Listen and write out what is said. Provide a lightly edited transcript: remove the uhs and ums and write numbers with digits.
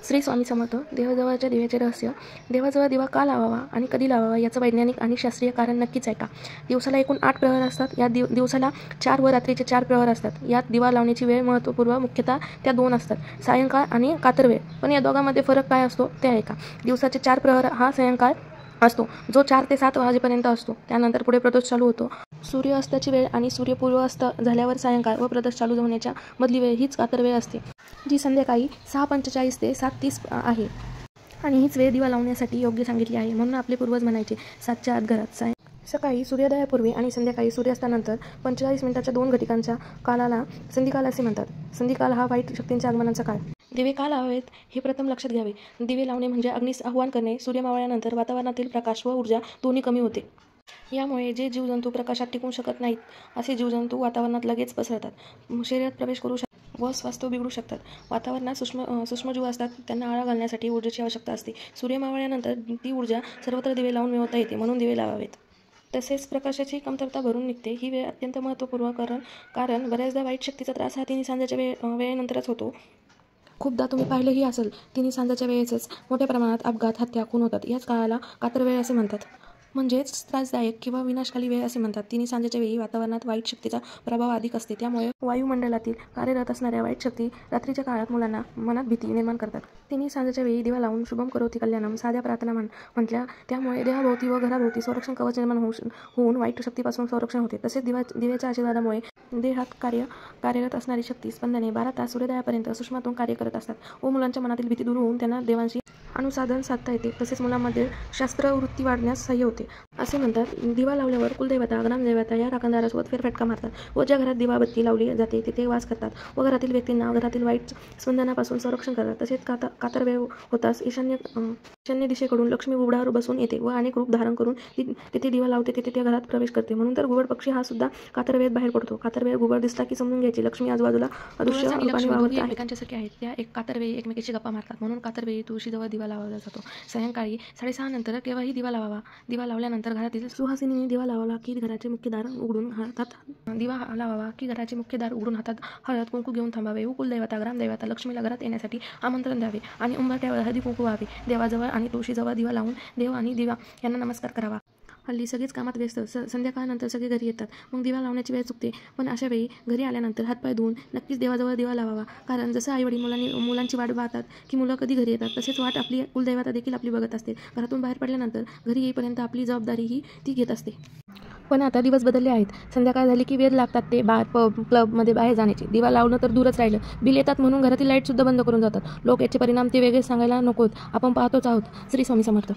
श्री स्वामी समर्थ. देवाजवळच्या दिव्याचे रहस्य. देवाजवळ दिवा का लावावा आणि कधी लावावा याचं वैज्ञानिक आणि शास्त्रीय कारण नक्कीच आहे का? दिवसाला एकूण 8 प्रहर असतात. या दिवसाला 4 व रात्रीचे 4 प्रहर असतात. यात दिवा लावण्याची वेळ महत्त्वपूर्ण मुख्यतः त्या 2 असतात, सायंकाळ आणि कातर वेळ. पण या दोघांमध्ये फरक काय असतो ते आहे का? दिवसाचे 4 प्रहर हा सायंकाळ असतो, जो 4 ते 7 वाजेपर्यंत असतो. त्यानंतर पुढे प्रदोष चालू होतो. सूर्य अस्ताची वेळ आणि सूर्य पूर्व अस्त झाल्यावर सायंकाळ व प्रदोष चालू होण्याच्या मधली वेळ हीच कातर वेळ असते, जी संध्याकाळी 6:45 ते 7:30 आहे. आणि हीच वेळ दिवा लावण्यासाठी योग्य सांगितली आहे. म्हणून आपले पूर्वज म्हणायचे 7च्या आत घरात. सकाळी सूर्योदयापूर्वी आणि संध्याकाळी सूर्यास्तानंतर 45 मिनिटाच्या 2 घटिकांच्या कालाला संधिकाल असे म्हणतात. संधिकाल हा वाईट शक्तींच्या आगमनाचा काळ. दिवे का लावावेत हे प्रथम लक्षात घ्यावे. दिवे लावणे म्हणजे अग्नीस आवाहन करणे. सूर्य मावळल्यानंतर वातावरणातील प्रकाश व ऊर्जा दोन्ही कमी होते. यामुळे जे जीवजंतू प्रकाशात टिकू शकत नाहीत असे जीवजंतू वातावरणात लगेच पसरतात, शरीरात प्रवेश करू शकतात व स्वास्थ्य बिघडू शकतात. वातावरणात सूक्ष्मजीव असतात, त्यांना आळा घालण्यासाठी ऊर्जेची आवश्यकता असते. सूर्य मावळल्यानंतर ती ऊर्जा सर्वत्र दिवे लावून मिळवता येते, म्हणून दिवे लावावेत. तसेच प्रकाशाची कमतरता भरून निघते. ही वेळ अत्यंत महत्त्वपूर्ण कारण बऱ्याचदा वाईट शक्तीचा त्रास हा तिन्ही सांजेच्या वेळेनंतरच होतो. खूपदा तुम्ही पाहिलेही असेल, तिन्ही सांजेच्या वेळेसच मोठ्या प्रमाणात अपघात, हत्या, खून होतात. याच काळाला कातर वेळ असे म्हणतात, म्हणजेच त्रासदायक किंवा विनाशकाली वेळ असे म्हणतात. तिन्ही सांजेच्या वेळी वातावरणात वाईट शक्तीचा प्रभाव अधिक असते. त्यामुळे वायुमंडलातील कार्यरत असणाऱ्या वाईट शक्ती रात्रीच्या काळात मुलांना मनात भीती निर्माण करतात. तिन्ही सांजेच्या वेळी दिवा लावून शुभम करोती कल्याणम साध्या प्रार्थना म्हटल्या, त्यामुळे देहाभोवती व घराभोवती संरक्षण कवच निर्माण होऊन वाईट शक्तीपासून संरक्षण होते. तसेच दिव्याच्या आशीर्वादामुळे देहात कार्यरत असणारी शक्ती स्पंदने 12 तास सूर्योदयापर्यंत सूक्ष्मातून कार्य करत असतात व मुलांच्या मनातील भीती दूर होऊन त्यांना देवांशी अनुसाधन साधता येते. तसेच मुलांमध्ये शास्त्रवृत्ती वाढण्यास सहाय्य होते. असे म्हणतात, दिवा लावल्यावर कुलदेवता, ग्रामदेवता या राखणदारासोबत फेरफटका मारतात व ज्या घरात दिवाबत्ती लावली जाते तेथे वास करतात व घरातील व्यक्तींना घरातील वाईट स्पंदनापासून संरक्षण करतात. तसेच कातर वेळ होताच ईशान्य दिशेकडून लक्ष्मी घुबडावर बसून येते व अनेक रूप धारण करून तिथे दिवा लावते, तिथे त्या घरात प्रवेश करते. म्हणून तर घुबड पक्षी हा सुद्धा कातर वेळेत बाहेर पडतो. कातर वेळ घुबड दिसला की समजून घ्यायची लक्ष्मी आजूबाजूला अदृश्य रूपाने वावरत आहे. एकमेकांच्यासारखे आहेत. त्या कातर वेळी एकमेकांची गप्पा मारतात. म्हणून कातर वेळी तुळशीजवळ दिवा लावला जातो. सायंकाळी 6:30 नंतर केव्हाही दिवा लावावा. दिवा लावल्यानंतर घरातील सुहासिनीने दिवा लावला की घराचे मुख्य दार उघडून हातात हळद कुंकू घेऊन थांबावे व कुलदेवता, ग्रामदेवता, लक्ष्मीला घरात येण्यासाठी आमंत्रण द्यावे आणि उंबरठ्यावर हळदी कुंकू व्हावे. देवाजवळ आणि तुळशीजवळ दिवा लावून देव आणि दिवा यांना नमस्कार करावा. हल्ली सगळेच कामात व्यस्त. संध्याकाळनंतर सगळे घरी येतात, मग दिवा लावण्याची वेळ चुकते. पण अशा वेळी घरी आल्यानंतर हातपाय धुवून नक्कीच देवाजवळ दिवा लावावा. कारण जसं आईवडील मुलांची वाट पाहतात की मुलं कधी घरी येतात, तसेच वाट आपली कुलदेवता देखील आपली बघत असते. घरातून बाहेर पडल्यानंतर घरी येईपर्यंत आपली जबाबदारीही ती घेत असते. पण आता दिवस बदलले आहेत. संध्याकाळ झाली की वेध लागतात ते बार, पब, क्लबमध्ये बाहेर जाण्याचे. दिवा लावणं तर दूरच राहिलं, बिल येतात म्हणून घरातील लाईटसुद्धा बंद करून जातात लोक. याचे परिणाम ते वेगळेच सांगायला नकोत, आपण पाहतोच आहोत. श्री स्वामी समर्थ.